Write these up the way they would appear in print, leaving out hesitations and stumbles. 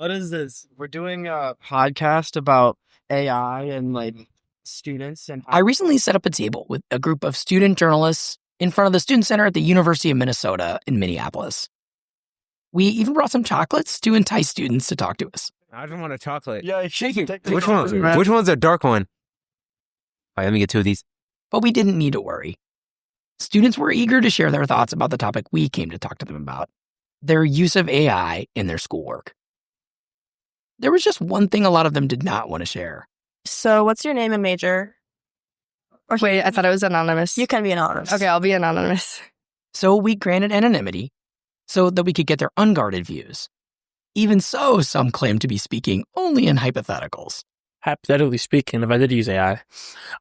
What is this? We're doing a podcast about AI and students. And I recently set up a table with a group of student journalists in front of the Student Center at the University of Minnesota in Minneapolis. We even brought some chocolates to entice students to talk to us. I don't want a chocolate. Yeah, shake it. Which one? Which one's a dark one? All right, let me get two of these. But we didn't need to worry. Students were eager to share their thoughts about the topic we came to talk to them about, their use of AI in their schoolwork. There was just one thing a lot of them did not want to share. So what's your name and major? Or wait, I thought it was anonymous. You can be anonymous. Okay, I'll be anonymous. So we granted anonymity so that we could get their unguarded views. Even so, some claimed to be speaking only in hypotheticals. Hypothetically speaking, if I did use AI,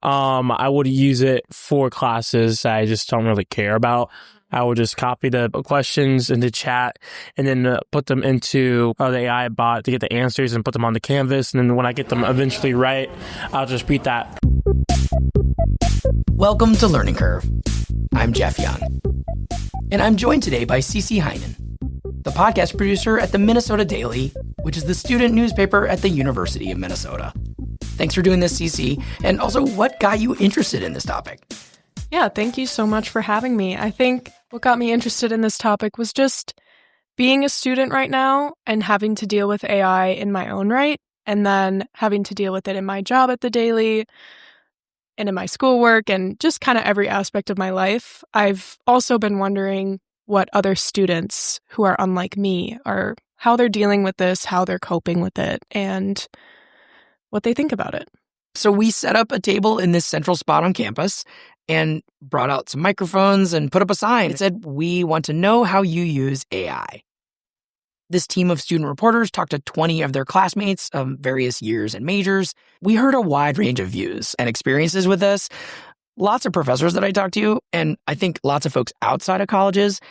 I would use it for classes I just don't really care about. I would just copy the questions into chat and then put them into the AI bot to get the answers and put them on the canvas. And then when I get them eventually right, I'll just repeat that. Welcome to Learning Curve. I'm Jeff Young. And I'm joined today by Cece Heinen, the podcast producer at the Minnesota Daily, which is the student newspaper at the University of Minnesota. Thanks for doing this, Cece. And also, what got you interested in this topic? Yeah, thank you so much for having me. I think what got me interested in this topic was just being a student right now and having to deal with AI in my own right, and then having to deal with it in my job at the Daily and in my schoolwork and just kind of every aspect of my life. I've also been wondering what other students who are unlike me are, how they're dealing with this, how they're coping with it, and what they think about it. So we set up a table in this central spot on campus and brought out some microphones and put up a sign. It said, "We want to know how you use AI." This team of student reporters talked to 20 of their classmates of various years and majors. We heard a wide range of views and experiences with this. Lots of professors that I talked to, and I think lots of folks outside of colleges,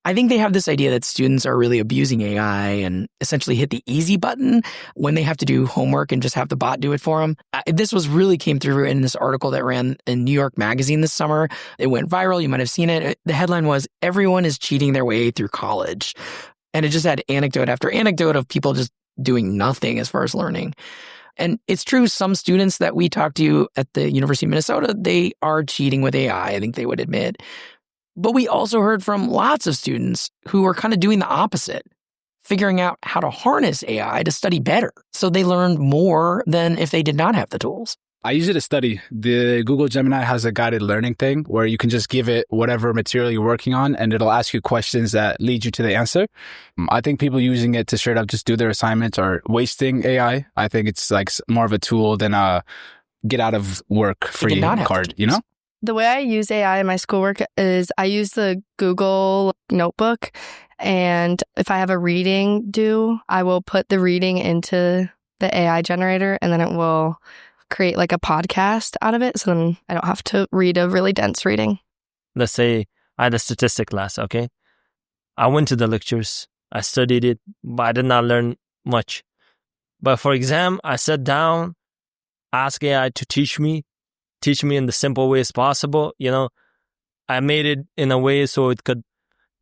I think they have this idea that students are really abusing AI and essentially hit the easy button when they have to do homework and just have the bot do it for them. This really came through in this article that ran in New York Magazine this summer. It went viral. You might have seen it. The headline was, "Everyone is cheating their way through college." And it just had anecdote after anecdote of people just doing nothing as far as learning. And it's true, some students that we talked to at the University of Minnesota, they are cheating with AI, I think they would admit. But we also heard from lots of students who are kind of doing the opposite, figuring out how to harness AI to study better. So they learned more than if they did not have the tools. I use it to study. The Google Gemini has a guided learning thing where you can just give it whatever material you're working on and it'll ask you questions that lead you to the answer. I think people using it to straight up just do their assignments are wasting AI. I think it's like more of a tool than a get out of work free card, you know? The way I use AI in my schoolwork is I use the Google Notebook, and if I have a reading due, I will put the reading into the AI generator, and then it will create like a podcast out of it, so then I don't have to read a really dense reading. Let's say I had a statistics class, okay? I went to the lectures, I studied it, but I did not learn much. But for exam, I sat down, asked AI to teach me in the simple ways possible. You know, I made it in a way so it could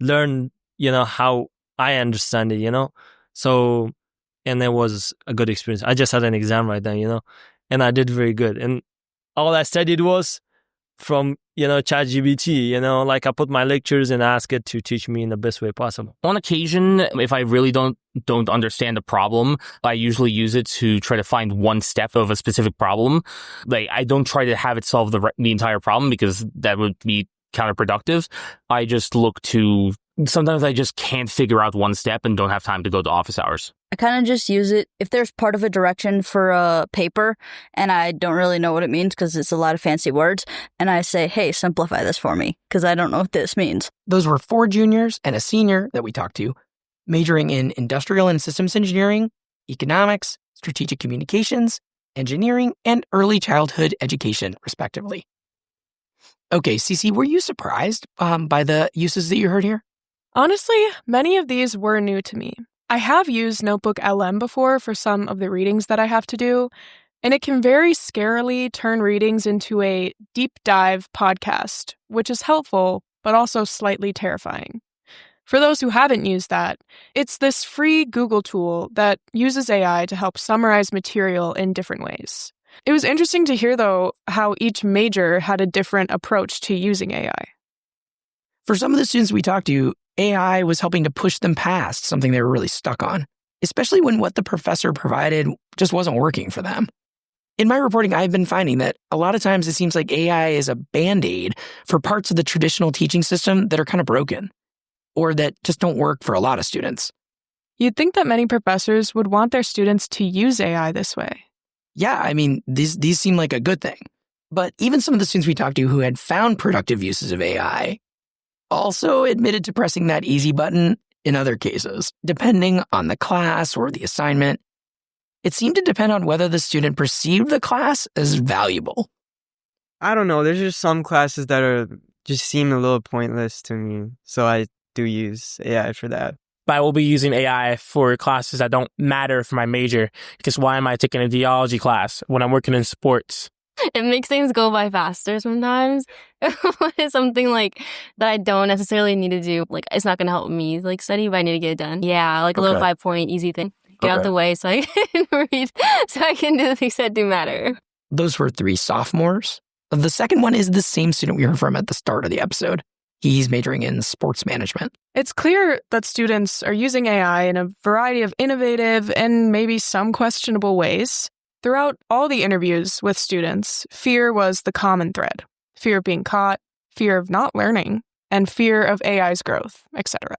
learn, how I understand it, So, and it was a good experience. I just had an exam right now, and I did very good. And all I studied was from, ChatGPT, like I put my lectures and ask it to teach me in the best way possible. On occasion, if I really don't understand a problem, I usually use it to try to find one step of a specific problem. Like, I don't try to have it solve the entire problem because that would be counterproductive. I just look to, sometimes I just can't figure out one step and don't have time to go to office hours. I kind of just use it if there's part of a direction for a paper and I don't really know what it means because it's a lot of fancy words. And I say, hey, simplify this for me because I don't know what this means. Those were 4 juniors and a senior that we talked to, majoring in industrial and systems engineering, economics, strategic communications, engineering, and early childhood education, respectively. Okay, Cece, were you surprised by the uses that you heard here? Honestly, many of these were new to me. I have used Notebook LM before for some of the readings that I have to do, and it can very scarily turn readings into a deep dive podcast, which is helpful, but also slightly terrifying. For those who haven't used that, it's this free Google tool that uses AI to help summarize material in different ways. It was interesting to hear, though, how each major had a different approach to using AI. For some of the students we talked to, AI was helping to push them past something they were really stuck on, especially when what the professor provided just wasn't working for them. In my reporting, I've been finding that a lot of times it seems like AI is a band-aid for parts of the traditional teaching system that are kind of broken, or that just don't work for a lot of students. You'd think that many professors would want their students to use AI this way. Yeah, I mean, these seem like a good thing. But even some of the students we talked to who had found productive uses of AI also admitted to pressing that easy button in other cases, depending on the class or the assignment. It seemed to depend on whether the student perceived the class as valuable. I don't know. There's just some classes that just seem a little pointless to me. So I do use AI for that. But I will be using AI for classes that don't matter for my major, because why am I taking a theology class when I'm working in sports? It makes things go by faster sometimes. It's something like that I don't necessarily need to do. Like, it's not going to help me like study, but I need to get it done. Yeah, like a little 5-point easy thing. Get out the way so I can read, so I can do the things that do matter. Those were 3 sophomores. The second one is the same student we heard from at the start of the episode. He's majoring in sports management. It's clear that students are using AI in a variety of innovative and maybe some questionable ways. Throughout all the interviews with students, fear was the common thread. Fear of being caught, fear of not learning, and fear of AI's growth, etc.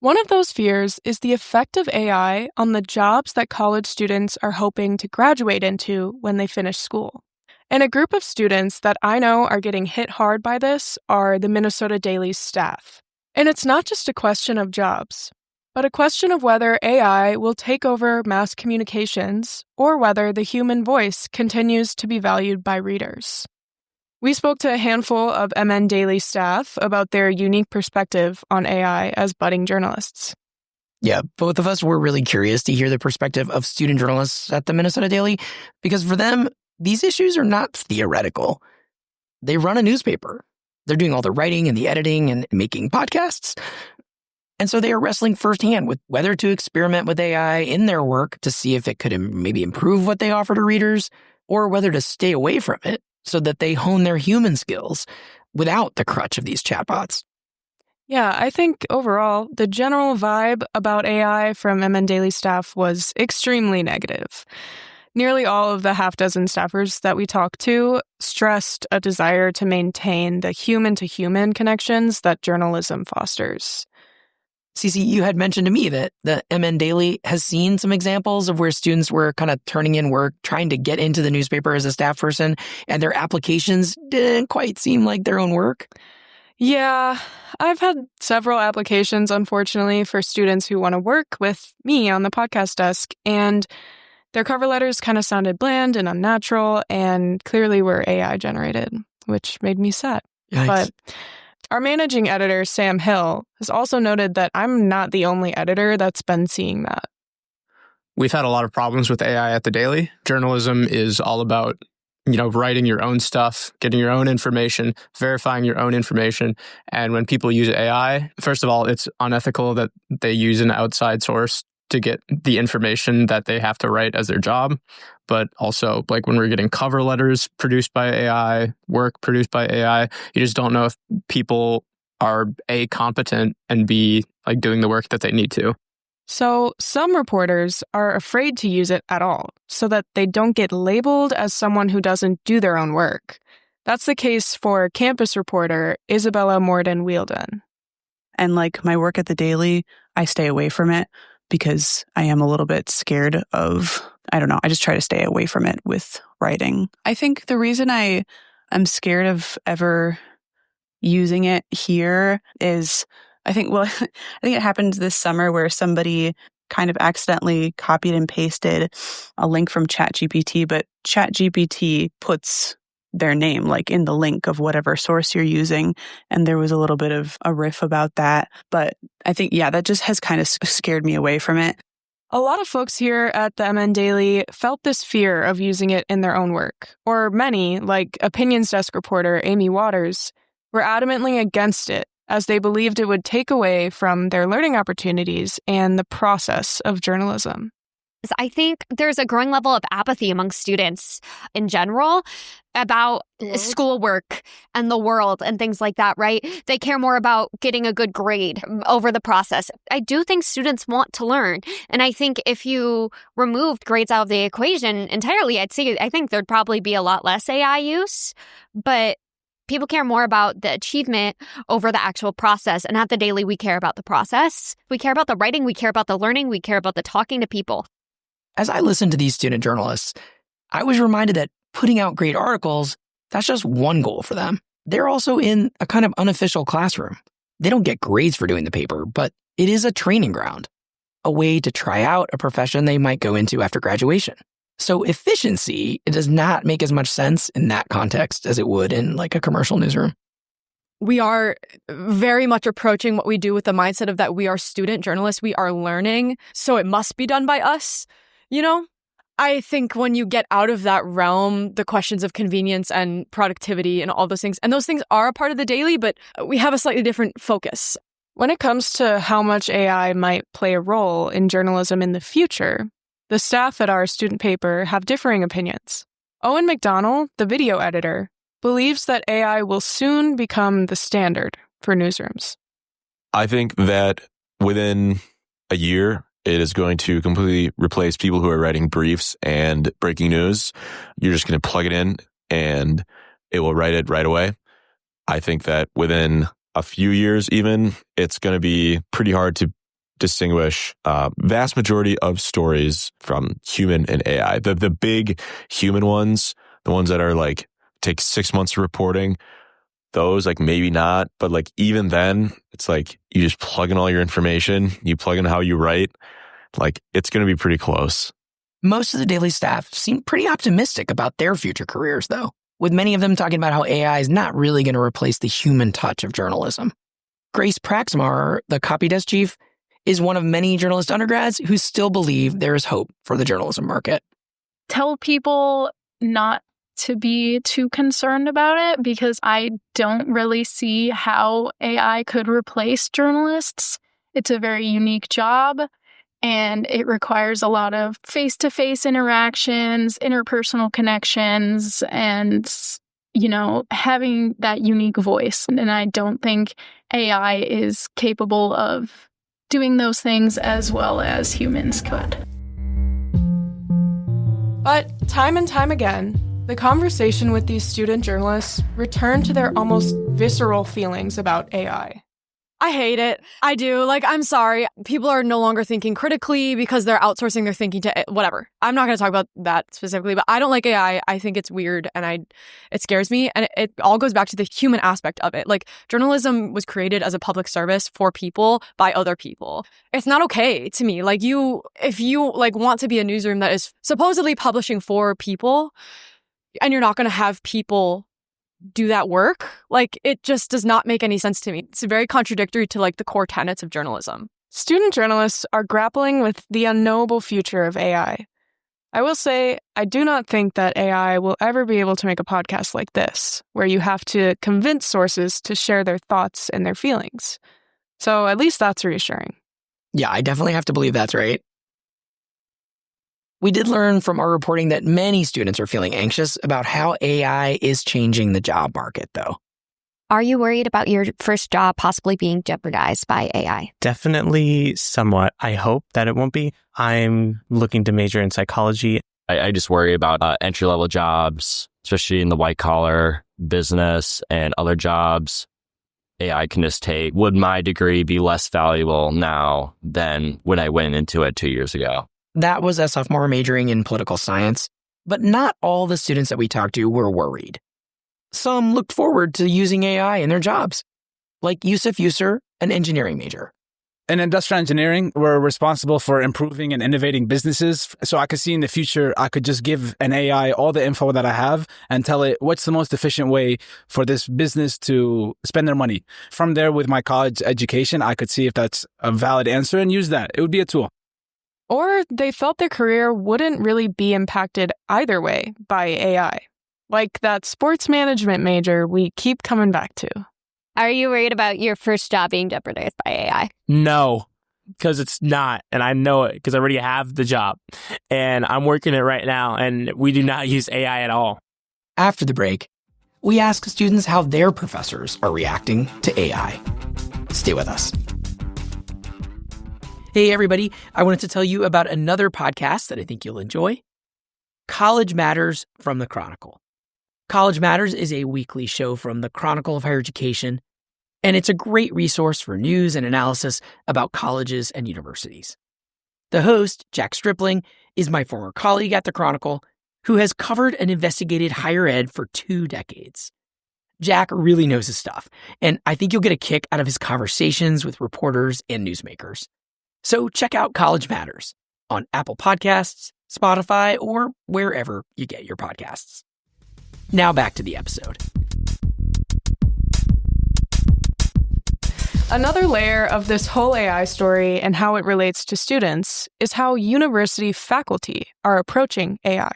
One of those fears is the effect of AI on the jobs that college students are hoping to graduate into when they finish school. And a group of students that I know are getting hit hard by this are the Minnesota Daily's staff. And it's not just a question of jobs, but a question of whether AI will take over mass communications or whether the human voice continues to be valued by readers. We spoke to a handful of MN Daily staff about their unique perspective on AI as budding journalists. Yeah, both of us were really curious to hear the perspective of student journalists at the Minnesota Daily, because for them, these issues are not theoretical. They run a newspaper. They're doing all the writing and the editing and making podcasts. And so they are wrestling firsthand with whether to experiment with AI in their work to see if it could maybe improve what they offer to readers, or whether to stay away from it so that they hone their human skills without the crutch of these chatbots. Yeah, I think overall, the general vibe about AI from MN Daily staff was extremely negative. Nearly all of the half dozen staffers that we talked to stressed a desire to maintain the human-to-human connections that journalism fosters. Cece, you had mentioned to me that the MN Daily has seen some examples of where students were kind of turning in work, trying to get into the newspaper as a staff person, and their applications didn't quite seem like their own work. Yeah, I've had several applications, unfortunately, for students who want to work with me on the podcast desk, and their cover letters kind of sounded bland and unnatural and clearly were AI generated, which made me sad. Yikes. But our managing editor, Sam Hill, has also noted that I'm not the only editor that's been seeing that. We've had a lot of problems with AI at the Daily. Journalism is all about, writing your own stuff, getting your own information, verifying your own information. And when people use AI, first of all, it's unethical that they use an outside source to get the information that they have to write as their job. But also, like when we're getting cover letters produced by AI, work produced by AI, you just don't know if people are A, competent, and B, like doing the work that they need to. So some reporters are afraid to use it at all so that they don't get labeled as someone who doesn't do their own work. That's the case for campus reporter Isabella Morden-Wielden. And like my work at the Daily, I stay away from it because I am a little bit scared of, I just try to stay away from it with writing. I think the reason I am scared of ever using it here is, I think it happened this summer where somebody kind of accidentally copied and pasted a link from ChatGPT, but ChatGPT puts their name like in the link of whatever source you're using. And there was a little bit of a riff about that. But I think, that just has kind of scared me away from it. A lot of folks here at the MN Daily felt this fear of using it in their own work, or many, like Opinions Desk reporter Amy Waters, were adamantly against it as they believed it would take away from their learning opportunities and the process of journalism. I think there's a growing level of apathy among students in general about schoolwork and the world and things like that, right? They care more about getting a good grade over the process. I do think students want to learn. And I think if you removed grades out of the equation entirely, I think there'd probably be a lot less AI use. But people care more about the achievement over the actual process. And at The Daily, we care about the process. We care about the writing. We care about the learning. We care about the talking to people. As I listened to these student journalists, I was reminded that putting out great articles, that's just one goal for them. They're also in a kind of unofficial classroom. They don't get grades for doing the paper, but it is a training ground, a way to try out a profession they might go into after graduation. So efficiency, it does not make as much sense in that context as it would in like a commercial newsroom. We are very much approaching what we do with the mindset of that we are student journalists, we are learning, so it must be done by us. You know, I think when you get out of that realm, the questions of convenience and productivity and all those things, and those things are a part of The Daily, but we have a slightly different focus. When it comes to how much AI might play a role in journalism in the future, the staff at our student paper have differing opinions. Owen McDonnell, the video editor, believes that AI will soon become the standard for newsrooms. I think that within a year, it is going to completely replace people who are writing briefs and breaking news. You're just going to plug it in and it will write it right away. I think that within a few years even, it's going to be pretty hard to distinguish vast majority of stories from human and AI. The big human ones, the ones that are like take 6 months of reporting, those like maybe not, but like even then it's like you just plug in all your information, you plug in how you write, like it's going to be pretty close. Most of the Daily staff seem pretty optimistic about their future careers though, with many of them talking about how AI is not really going to replace the human touch of journalism. Grace Praxmar, the copy desk chief, is one of many journalist undergrads who still believe there is hope for the journalism market. Tell people not to be too concerned about it because I don't really see how AI could replace journalists. It's a very unique job and it requires a lot of face-to-face interactions, interpersonal connections, and, you know, having that unique voice. And I don't think AI is capable of doing those things as well as humans could. But time and time again, the conversation with these student journalists returned to their almost visceral feelings about AI. I hate it. I do. Like, I'm sorry. People are no longer thinking critically because they're outsourcing their thinking to whatever. I'm not going to talk about that specifically, but I don't like AI. I think it's weird and it scares me. And it all goes back to the human aspect of it. Like, journalism was created as a public service for people by other people. It's not okay to me. Like, if you like want to be a newsroom that is supposedly publishing for people and you're not going to have people do that work, like it just does not make any sense to me. It's very contradictory to like the core tenets of journalism. Student journalists are grappling with the unknowable future of AI. I will say, I do not think that AI will ever be able to make a podcast like this, where you have to convince sources to share their thoughts and their feelings. So at least that's reassuring. Yeah, I definitely have to believe that's right. We did learn from our reporting that many students are feeling anxious about how AI is changing the job market, though. Are you worried about your first job possibly being jeopardized by AI? Definitely somewhat. I hope that it won't be. I'm looking to major in psychology. I just worry about entry-level jobs, especially in the white-collar business and other jobs. AI can just take. Would my degree be less valuable now than when I went into it 2 years ago? That was a sophomore majoring in political science, but not all the students that we talked to were worried. Some looked forward to using AI in their jobs, like Yusuf Yusser, an engineering major. In industrial engineering, we're responsible for improving and innovating businesses. So I could see in the future, I could just give an AI all the info that I have and tell it what's the most efficient way for this business to spend their money. From there, with my college education, I could see if that's a valid answer and use that. It would be a tool. Or they felt their career wouldn't really be impacted either way by AI, like that sports management major we keep coming back to. Are you worried about your first job being jeopardized by AI? No, because it's not. And I know it because I already have the job. And I'm working it right now. And we do not use AI at all. After the break, we ask students how their professors are reacting to AI. Stay with us. Hey, everybody. I wanted to tell you about another podcast that I think you'll enjoy. College Matters from the Chronicle. College Matters is a weekly show from the Chronicle of Higher Education, and it's a great resource for news and analysis about colleges and universities. The host, Jack Stripling, is my former colleague at the Chronicle, who has covered and investigated higher ed for 2 decades. Jack really knows his stuff, and I think you'll get a kick out of his conversations with reporters and newsmakers. So check out College Matters on Apple Podcasts, Spotify, or wherever you get your podcasts. Now back to the episode. Another layer of this whole AI story and how it relates to students is how university faculty are approaching AI.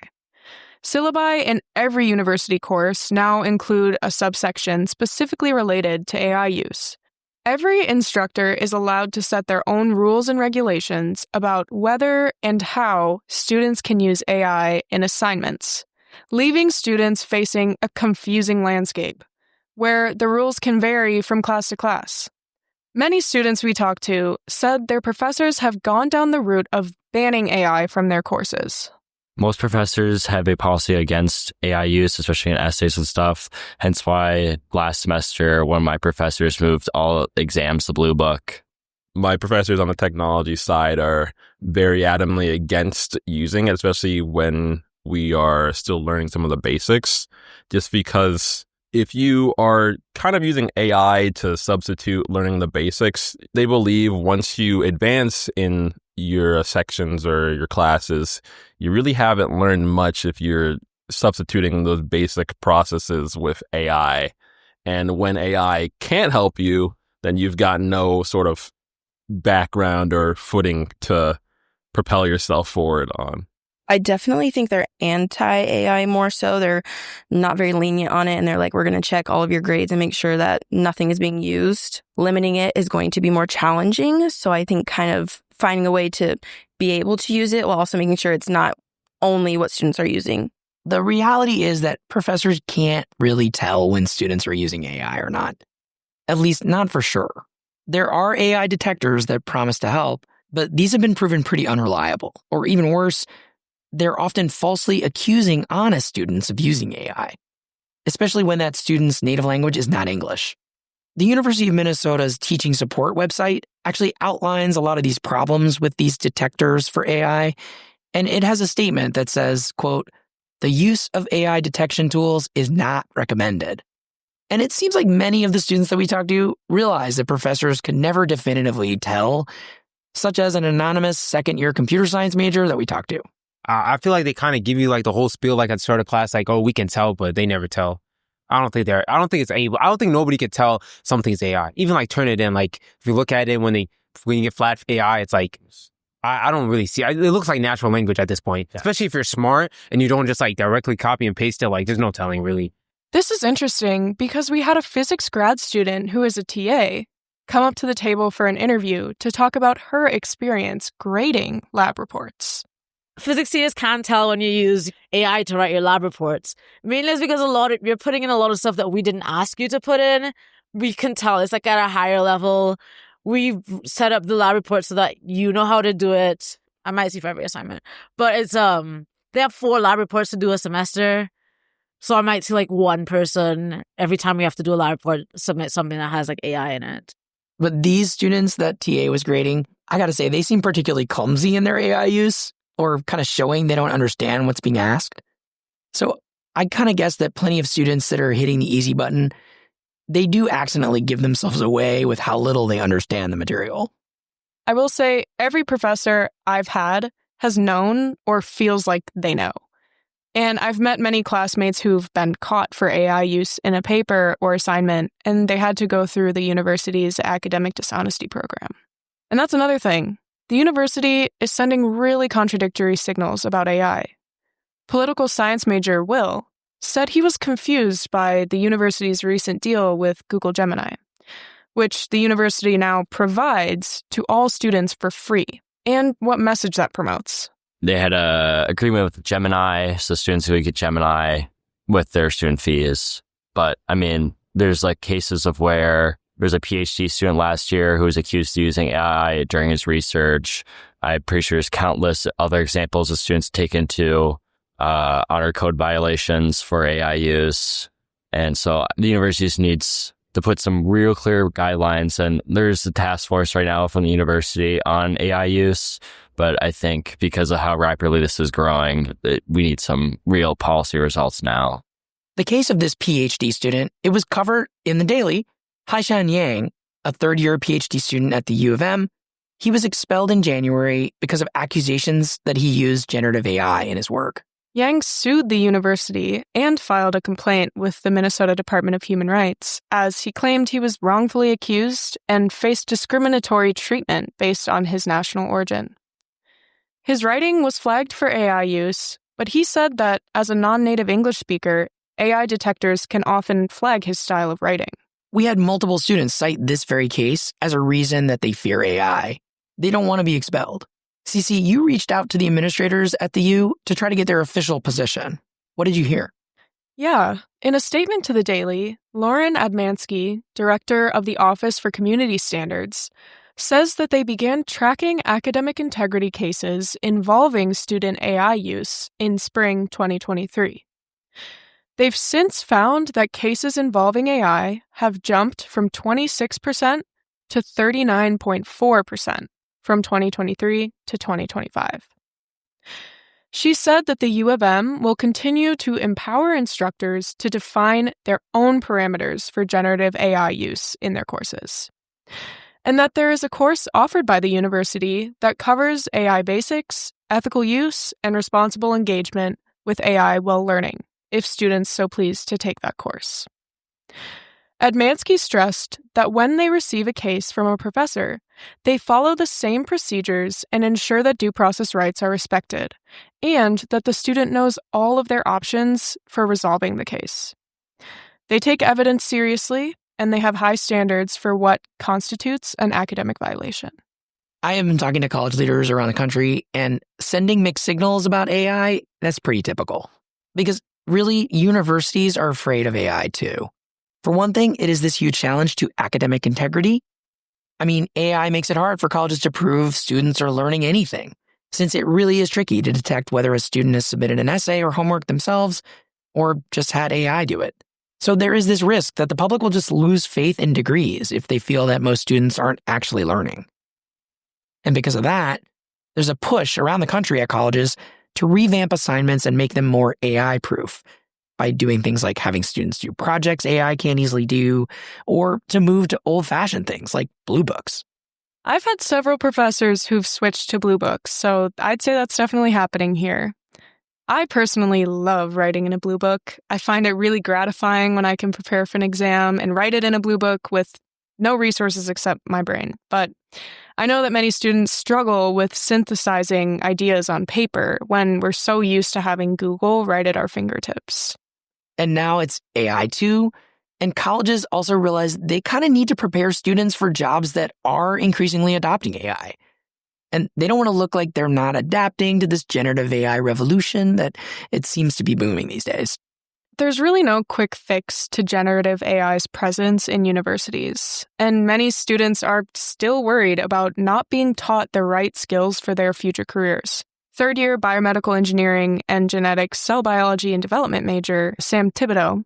Syllabi in every university course now include a subsection specifically related to AI use. Every instructor is allowed to set their own rules and regulations about whether and how students can use AI in assignments, leaving students facing a confusing landscape, where the rules can vary from class to class. Many students we talked to said their professors have gone down the route of banning AI from their courses. Most professors have a policy against AI use, especially in essays and stuff. Hence why last semester, one of my professors moved all exams to Blue Book. My professors on the technology side are very adamantly against using it, especially when we are still learning some of the basics, just because if you are kind of using AI to substitute learning the basics, they believe once you advance in your sections or your classes, you really haven't learned much if you're substituting those basic processes with AI. And when AI can't help you, then you've got no sort of background or footing to propel yourself forward on. I definitely think they're anti-AI more so. They're not very lenient on it, and they're like, we're going to check all of your grades and make sure that nothing is being used. Limiting it is going to be more challenging. So I think kind of finding a way to be able to use it while also making sure it's not only what students are using. The reality is that professors can't really tell when students are using AI or not. At least not for sure. There are AI detectors that promise to help, but these have been proven pretty unreliable. Or even worse, they're often falsely accusing honest students of using AI, especially when that student's native language is not English. The University of Minnesota's teaching support website actually outlines a lot of these problems with these detectors for AI, and it has a statement that says, quote, "The use of AI detection tools is not recommended." And it seems like many of the students that we talked to realize that professors could never definitively tell, such as an anonymous second-year computer science major that we talked to. I feel like they kind of give you like the whole spiel like at the start of class, like, oh, we can tell, but they never tell. I don't think nobody could tell something's AI. Even like turn it in, like if you look at it when you get flat AI, it's like, I don't really see it. It looks like natural language at this point, especially if you're smart and you don't just like directly copy and paste it. Like there's no telling really. This is interesting because we had a physics grad student who is a TA come up to the table for an interview to talk about her experience grading lab reports. Physics TAs can't tell when you use AI to write your lab reports. Mainly it's because you're putting in a lot of stuff that we didn't ask you to put in. We can tell it's like at a higher level. We've set up the lab report so that you know how to do it. I might see for every assignment, but it's they have 4 lab reports to do a semester. So I might see like one person every time we have to do a lab report submit something that has like AI in it. But these students that TA was grading, I gotta say, they seem particularly clumsy in their AI use, or kind of showing they don't understand what's being asked. So I kind of guess that plenty of students that are hitting the easy button, they do accidentally give themselves away with how little they understand the material. I will say every professor I've had has known or feels like they know. And I've met many classmates who've been caught for AI use in a paper or assignment, and they had to go through the university's academic dishonesty program. And that's another thing. The university is sending really contradictory signals about AI. Political science major Will said he was confused by the university's recent deal with Google Gemini. which the university now provides to all students for free, and what message that promotes. They had a agreement with Gemini, so students would get Gemini with their student fees. But I mean, there's like cases of where there's a PhD student last year who was accused of using AI during his research. I'm pretty sure there's countless other examples of students taken to honor code violations for AI use. And so the university just needs to put some real clear guidelines. And there's a task force right now from the university on AI use. But I think because of how rapidly this is growing, we need some real policy results now. The case of this PhD student, it was covered in the Daily. Haishan Yang, a third-year PhD student at the U of M, he was expelled in January because of accusations that he used generative AI in his work. Yang sued the university and filed a complaint with the Minnesota Department of Human Rights, as he claimed he was wrongfully accused and faced discriminatory treatment based on his national origin. His writing was flagged for AI use, but he said that as a non-native English speaker, AI detectors can often flag his style of writing. We had multiple students cite this very case as a reason that they fear AI. They don't want to be expelled. Cece, you reached out to the administrators at the U to try to get their official position. What did you hear? Yeah. In a statement to the Daily, Lauren Admansky, director of the Office for Community Standards, says that they began tracking academic integrity cases involving student AI use in spring 2023. They've since found that cases involving AI have jumped from 26% to 39.4% from 2023 to 2025. She said that the U of M will continue to empower instructors to define their own parameters for generative AI use in their courses, and that there is a course offered by the university that covers AI basics, ethical use, and responsible engagement with AI while learning, if students so please to take that course. Admansky stressed that when they receive a case from a professor, they follow the same procedures and ensure that due process rights are respected, and that the student knows all of their options for resolving the case. They take evidence seriously, and they have high standards for what constitutes an academic violation. I have been talking to college leaders around the country, and sending mixed signals about AI, that's pretty typical. Because really, universities are afraid of AI too. For one thing, it is this huge challenge to academic integrity. I mean, AI makes it hard for colleges to prove students are learning anything, since it really is tricky to detect whether a student has submitted an essay or homework themselves, or just had AI do it. So there is this risk that the public will just lose faith in degrees if they feel that most students aren't actually learning. And because of that, there's a push around the country at colleges to revamp assignments and make them more AI-proof by doing things like having students do projects AI can't easily do, or to move to old-fashioned things like Blue Books. I've had several professors who've switched to Blue Books, so I'd say that's definitely happening here. I personally love writing in a Blue Book. I find it really gratifying when I can prepare for an exam and write it in a Blue Book with no resources except my brain. But I know that many students struggle with synthesizing ideas on paper when we're so used to having Google right at our fingertips. And now it's AI too. And colleges also realize they kind of need to prepare students for jobs that are increasingly adopting AI. And they don't want to look like they're not adapting to this generative AI revolution that it seems to be booming these days. There's really no quick fix to generative AI's presence in universities, and many students are still worried about not being taught the right skills for their future careers. Third-year biomedical engineering and genetics cell biology and development major Sam Thibodeau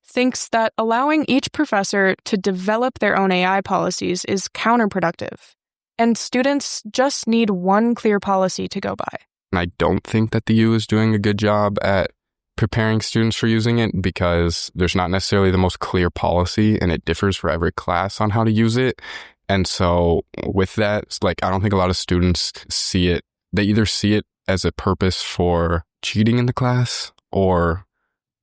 thinks that allowing each professor to develop their own AI policies is counterproductive, and students just need one clear policy to go by. I don't think that the U is doing a good job at preparing students for using it because there's not necessarily the most clear policy, and it differs for every class on how to use it. And so with that, it's like, I don't think a lot of students see it. They either see it as a purpose for cheating in the class or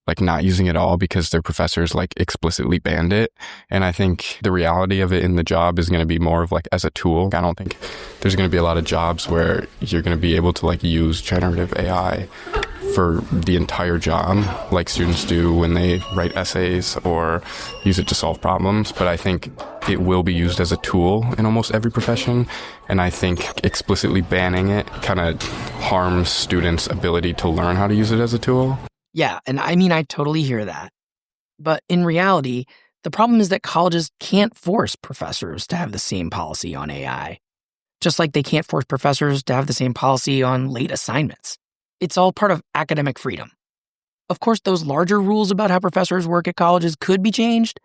like not using it at all because their professors like explicitly banned it. And I think the reality of it in the job is going to be more of like as a tool. I don't think there's going to be a lot of jobs where you're going to be able to like use generative AI for the entire job, like students do when they write essays or use it to solve problems. But I think it will be used as a tool in almost every profession. And I think explicitly banning it kind of harms students' ability to learn how to use it as a tool. Yeah, and I mean, I totally hear that. But in reality, the problem is that colleges can't force professors to have the same policy on AI, just like they can't force professors to have the same policy on late assignments. It's all part of academic freedom. Of course, those larger rules about how professors work at colleges could be changed,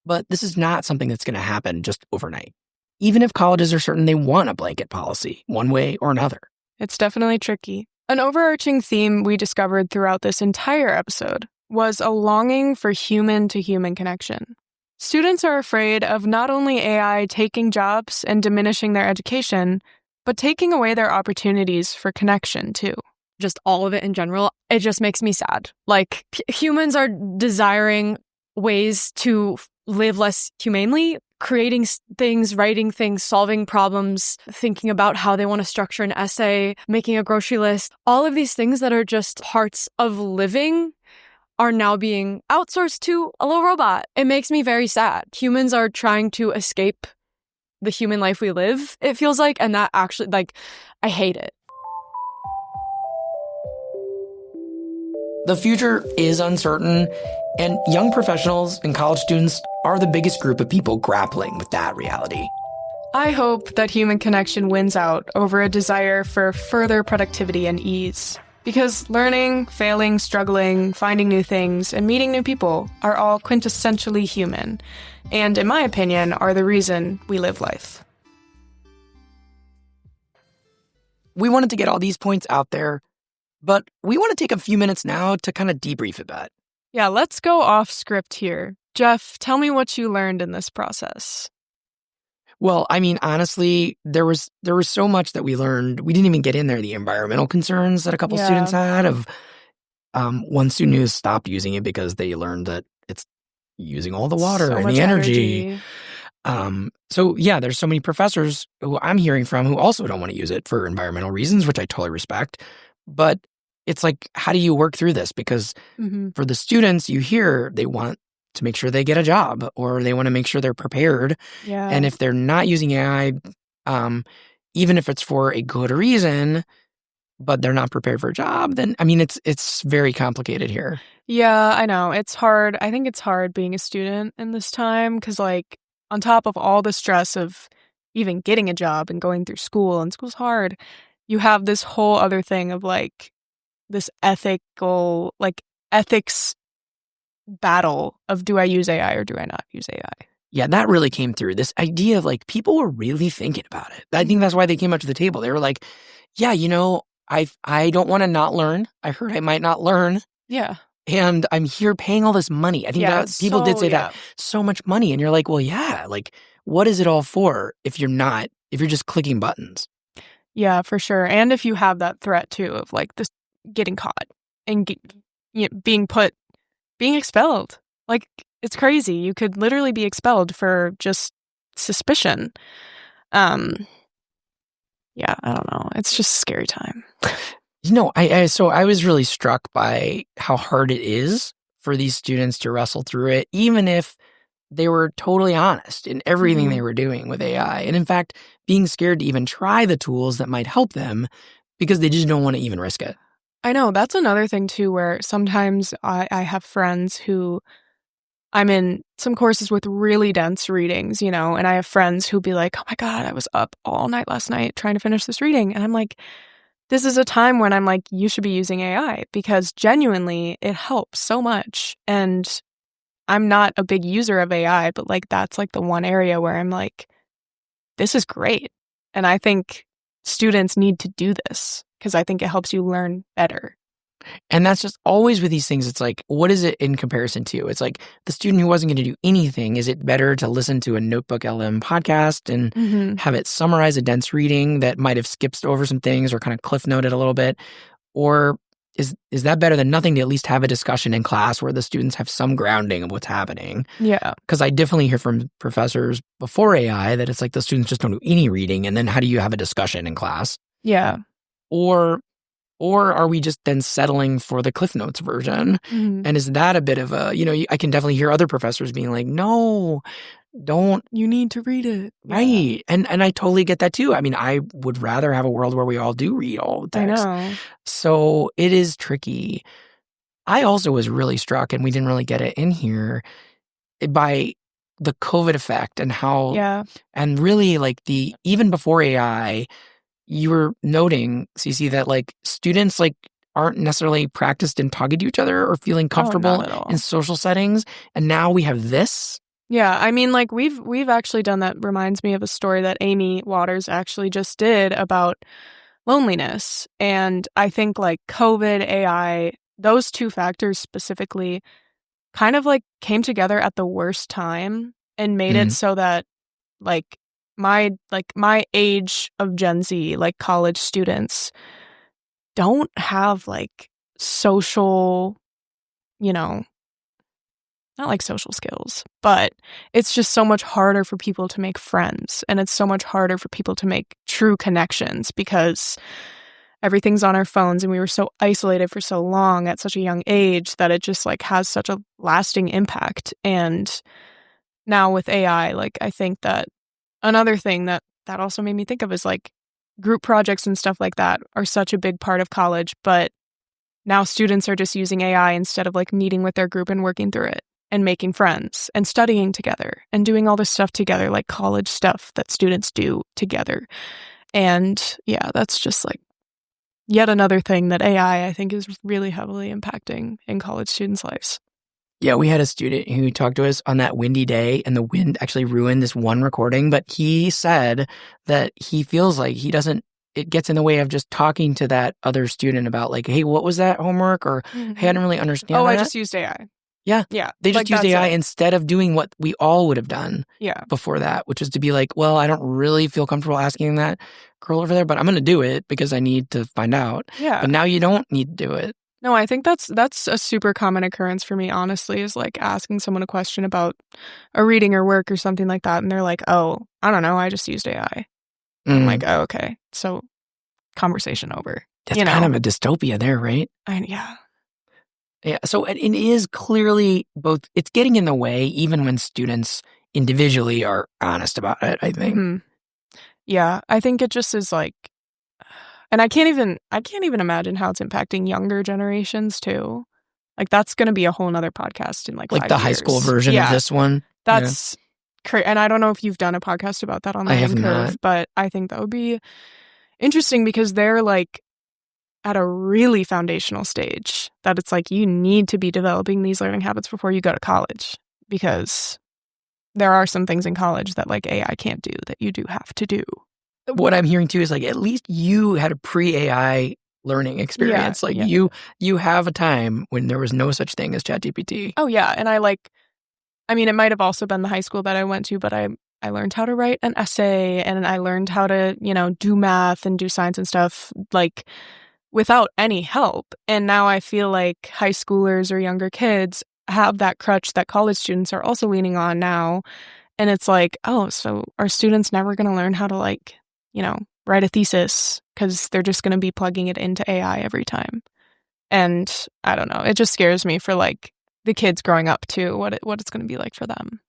but this is not something that's going to happen just overnight, even if colleges are certain they want a blanket policy, one way or another. It's definitely tricky. An overarching theme we discovered throughout this entire episode was a longing for human-to-human connection. Students are afraid of not only AI taking jobs and diminishing their education, but taking away their opportunities for connection, too. Just all of it in general, it just makes me sad. Like, humans are desiring ways to live less humanely, creating things, writing things, solving problems, thinking about how they want to structure an essay, making a grocery list. All of these things that are just parts of living are now being outsourced to a little robot. It makes me very sad. Humans are trying to escape the human life we live, it feels like, and that actually, like, I hate it. The future is uncertain, and young professionals and college students are the biggest group of people grappling with that reality. I hope that human connection wins out over a desire for further productivity and ease. Because learning, failing, struggling, finding new things, and meeting new people are all quintessentially human, and in my opinion, are the reason we live life. We wanted to get all these points out there, but we want to take a few minutes now to kind of debrief a bit. Yeah, let's go off script here. Jeff, tell me what you learned in this process. Well, I mean, honestly, there was so much that we learned. We didn't even get in there the environmental concerns that a couple students had. Of one student who stopped using it because they learned that it's using all the water and the energy. So yeah, there's so many professors who I'm hearing from who also don't want to use it for environmental reasons, which I totally respect. But it's like, how do you work through this? Because for the students, you hear they want to make sure they get a job, or they want to make sure they're prepared. Yeah. And if they're not using AI, even if it's for a good reason, but they're not prepared for a job, then, I mean, it's very complicated here. Yeah, I know. It's hard. I think it's hard being a student in this time because, like, on top of all the stress of even getting a job and going through school, and school's hard, you have this whole other thing of, like, this ethics battle of, do I use AI or do I not use AI? Yeah, that really came through. This idea of, like, people were really thinking about it. I think that's why they came up to the table. They were like, yeah, you know, I don't want to not learn. I heard I might not learn. Yeah. And I'm here paying all this money. I think that people did say that. So much money. And you're like, well, yeah, like, what is it all for if you're just clicking buttons? Yeah, for sure. And if you have that threat too of, like, this getting caught and being expelled. Like, it's crazy. You could literally be expelled for just suspicion. Yeah, I don't know. It's just a scary time. You know, I was really struck by how hard it is for these students to wrestle through it, even if they were totally honest in everything they were doing with AI. And in fact, being scared to even try the tools that might help them because they just don't want to even risk it. I know. That's another thing, too, where sometimes I have friends who I'm in some courses with really dense readings, you know, and I have friends who be like, oh, my God, I was up all night last night trying to finish this reading. And I'm like, this is a time when I'm like, you should be using AI because genuinely it helps so much. And I'm not a big user of AI, but, like, that's, like, the one area where I'm like, this is great. And I think students need to do this because I think it helps you learn better. And that's just always with these things. It's like, what is it in comparison to? It's like the student who wasn't going to do anything. Is it better to listen to a Notebook LM podcast and have it summarize a dense reading that might have skipped over some things or kind of cliff noted a little bit? Or is that better than nothing to at least have a discussion in class where the students have some grounding of what's happening? Yeah. Because I definitely hear from professors before AI that it's like the students just don't do any reading. And then how do you have a discussion in class? Yeah. Or Or are we just then settling for the Cliff Notes version? Mhm. And is that a bit of a, I can definitely hear other professors being like, no, don't. You need to read it. Right. And I totally get that too. I mean, I would rather have a world where we all do read all the I text. know. So it is tricky. I also was really struck, and we didn't really get it in here, by the COVID effect and how, Yeah. and really like even before AI, you were noting, Cece, that like students like aren't necessarily practiced in talking to each other or feeling comfortable not at all. in social settings. And now we have this. Yeah, I mean, like we've actually done that. Reminds me of a story that Amy Waters actually just did about loneliness. And I think like COVID, AI, those two factors specifically kind of like came together at the worst time and made it so that like my age of Gen Z, like college students, don't have like social, not like social skills, but it's just so much harder for people to make friends, and it's so much harder for people to make true connections because everything's on our phones, and we were so isolated for so long at such a young age that it just like has such a lasting impact. And now with AI, like I think that another thing that also made me think of is like group projects and stuff like that are such a big part of college, but now students are just using AI instead of like meeting with their group and working through it and making friends and studying together and doing all this stuff together, like college stuff that students do together. And yeah, that's just like yet another thing that AI, I think, is really heavily impacting in college students' lives. Yeah, we had a student who talked to us on that windy day, and the wind actually ruined this one recording. But he said that he feels like it gets in the way of just talking to that other student about like, hey, what was that homework? Or, hey, I didn't really understand that. I just used AI. Yeah. Yeah. They just like, used that's AI it. instead of doing what we all would have done Yeah. before that, which is to be like, well, I don't really feel comfortable asking that girl over there, but I'm going to do it because I need to find out. Yeah. But now you don't need to do it. No, I think that's a super common occurrence for me, honestly, is like asking someone a question about a reading or work or something like that. And they're like, oh, I don't know. I just used AI. I'm like, oh, okay. So conversation over. That's kind of a dystopia there, right? Yeah. Yeah. So it is clearly both, it's getting in the way even when students individually are honest about it, I think. Mhm. Yeah. I think it just is like, and I can't even imagine how it's impacting younger generations too. Like that's going to be a whole nother podcast in like 5 the high years. school version of this one. That's and I don't know if you've done a podcast about that on the I have Curve, not. but I think that would be interesting because they're like at a really foundational stage that it's like you need to be developing these learning habits before you go to college, because there are some things in college that like AI can't do that you do have to do. What I'm hearing too is like at least you had a pre-AI learning experience. You have a time when there was no such thing as ChatGPT. Oh yeah, and it might have also been the high school that I went to, but I learned how to write an essay and I learned how to, do math and do science and stuff like without any help. And now I feel like high schoolers or younger kids have that crutch that college students are also leaning on now. And it's like, oh, so are students never going to learn how to write a thesis because they're just going to be plugging it into AI every time? And I don't know. It just scares me for like the kids growing up too, what it's going to be like for them.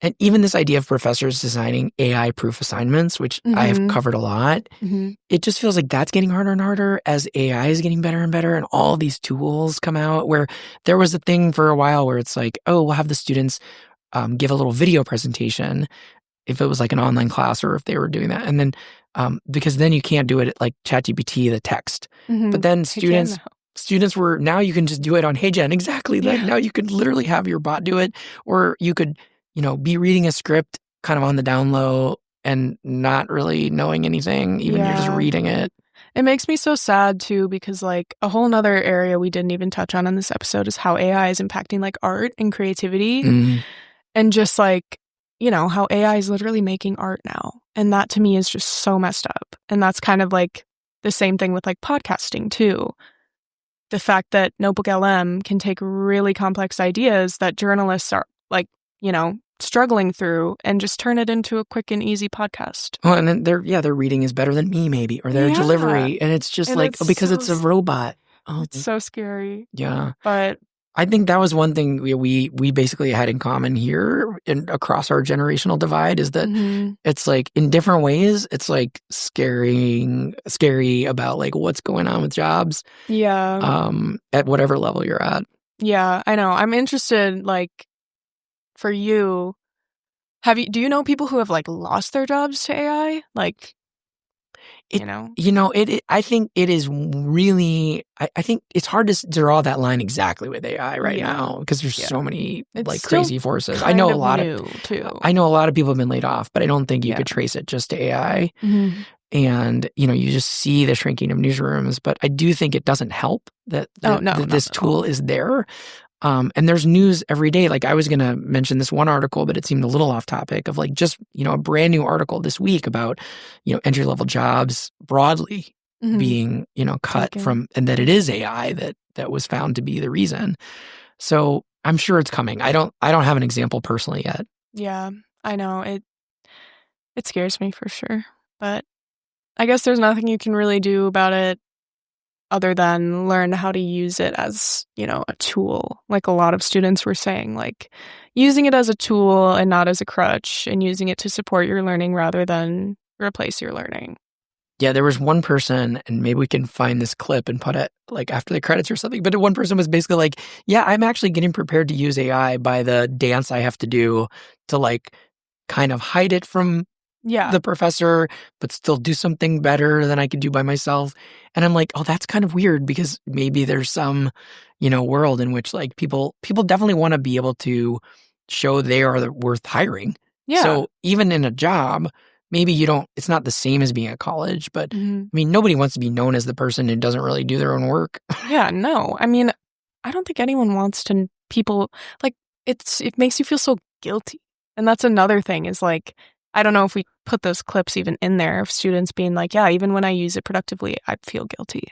And even this idea of professors designing AI-proof assignments, which I have covered a lot, it just feels like that's getting harder and harder as AI is getting better and better and all these tools come out, where there was a thing for a while where it's like, oh, we'll have the students give a little video presentation if it was like an online class or if they were doing that. And then because then you can't do it like ChatGPT, the text. But then students were, now you can just do it on HeyGen. Exactly. Like now you could literally have your bot do it, or you could be reading a script kind of on the down low and not really knowing anything, even you're just reading it. It makes me so sad too, because like a whole nother area we didn't even touch on in this episode is how AI is impacting like art and creativity and just like, how AI is literally making art now. And that to me is just so messed up. And that's kind of like the same thing with like podcasting too. The fact that Notebook LM can take really complex ideas that journalists are like, struggling through and just turn it into a quick and easy podcast. Oh, and then their reading is better than me, maybe, or their delivery. And it's just because it's a robot. Oh, it's so scary. Yeah. But I think that was one thing we basically had in common here and across our generational divide is that it's like in different ways, it's like scary about like what's going on with jobs. Yeah. At whatever level you're at. Yeah, I know. I'm interested, like, for you, do you know people who have like lost their jobs to AI? Like, I think it is really, I think it's hard to draw that line exactly with AI right now because there's so many like crazy forces. I know a lot of people have been laid off, but I don't think you could trace it just to AI. And, you just see the shrinking of newsrooms, but I do think it doesn't help that this tool is there. And there's news every day. Like I was going to mention this one article, but it seemed a little off topic of like just, a brand new article this week about, entry-level jobs broadly being, cut from, and that it is AI that was found to be the reason. So I'm sure it's coming. I don't have an example personally yet. Yeah, I know. It scares me for sure, but I guess there's nothing you can really do about it other than learn how to use it as, a tool. Like a lot of students were saying, like using it as a tool and not as a crutch and using it to support your learning rather than replace your learning. Yeah, there was one person, and maybe we can find this clip and put it like after the credits or something, but one person was basically like, yeah, I'm actually getting prepared to use AI by the dance I have to do to like kind of hide it from the professor, but still do something better than I could do by myself. And I'm like, oh, that's kind of weird because maybe there's some, world in which like people definitely want to be able to show they are worth hiring. Yeah. So even in a job, maybe it's not the same as being at college, but I mean, nobody wants to be known as the person who doesn't really do their own work. Yeah, no. I mean, I don't think anyone wants people like it makes you feel so guilty. And that's another thing is like, I don't know if we put those clips even in there of students being like, yeah, even when I use it productively, I feel guilty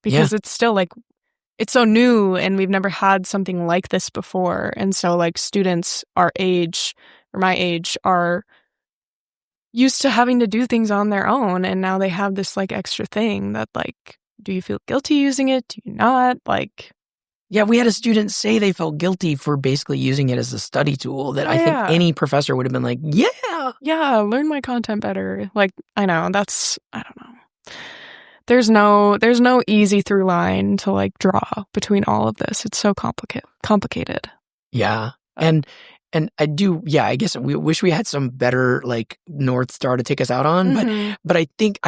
because it's still like, it's so new and we've never had something like this before. And so like students our age or my age are used to having to do things on their own. And now they have this like extra thing that like, do you feel guilty using it? Do you not? Like, yeah, we had a student say they felt guilty for basically using it as a study tool that I think any professor would have been like, yeah, learn my content better. Like, I know I don't know. There's no easy through line to like draw between all of this. It's so complicated. Yeah. And I do, I guess we wish we had some better like North Star to take us out on. But I think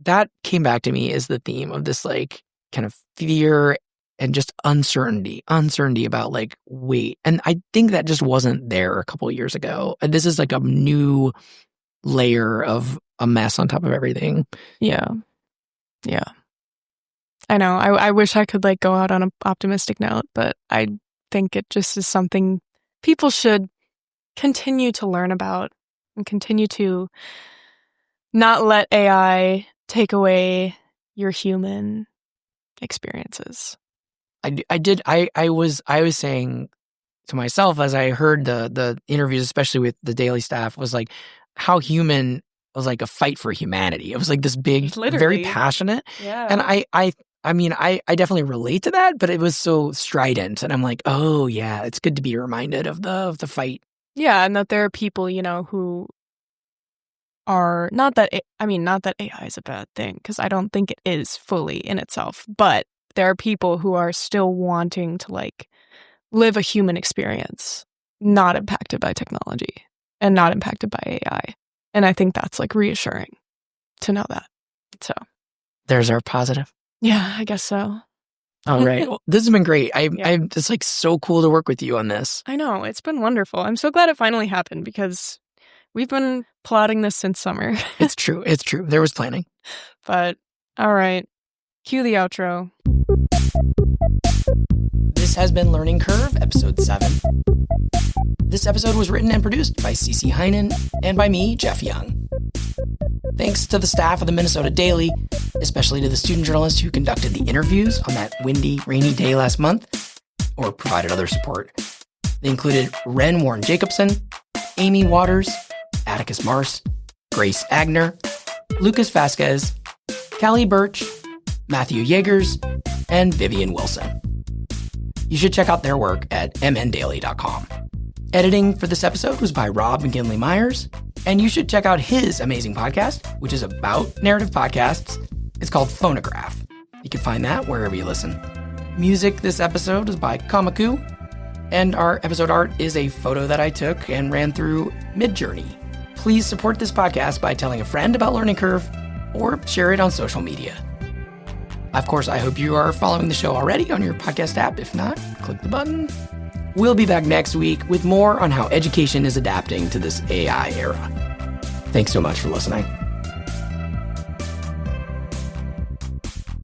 that came back to me as the theme of this like kind of fear and just uncertainty about like, wait. And I think that just wasn't there a couple of years ago. And this is like a new layer of a mess on top of everything. Yeah. Yeah. I know. I wish I could like go out on an optimistic note, but I think it just is something people should continue to learn about and continue to not let AI take away your human experiences. I was saying to myself as I heard the interviews, especially with the Daily staff, was like how human was like a fight for humanity. It was like this big, very passionate. Yeah. And I mean, I definitely relate to that, but it was so strident. And I'm like, oh yeah, it's good to be reminded of the fight. Yeah. And that there are people, who are not that AI is a bad thing, because I don't think it is fully in itself, but there are people who are still wanting to like live a human experience, not impacted by technology and not impacted by AI. And I think that's like reassuring to know that. So there's our positive. Yeah, I guess so. All right. Well, this has been great. I'm just like so cool to work with you on this. I know. It's been wonderful. I'm so glad it finally happened because we've been plotting this since summer. It's true. There was planning. But all right. Cue the outro. This has been Learning Curve, episode 7. This episode was written and produced by Cece Heinen and by me, Jeff Young. Thanks to the staff of the Minnesota Daily, especially to the student journalists who conducted the interviews on that windy, rainy day last month, or provided other support. They included Ren Warren Jacobson, Amy Waters, Atticus Mars, Grace Agner, Lucas Vasquez, Callie Birch, Matthew Yeagers, and Vivian Wilson. You should check out their work at mndaily.com. Editing for this episode was by Rob McGinley Myers, and you should check out his amazing podcast, which is about narrative podcasts. It's called Phonograph. You can find that wherever you listen. Music this episode is by Kamaku, and our episode art is a photo that I took and ran through Midjourney. Please support this podcast by telling a friend about Learning Curve or share it on social media. Of course, I hope you are following the show already on your podcast app. If not, click the button. We'll be back next week with more on how education is adapting to this AI era. Thanks so much for listening.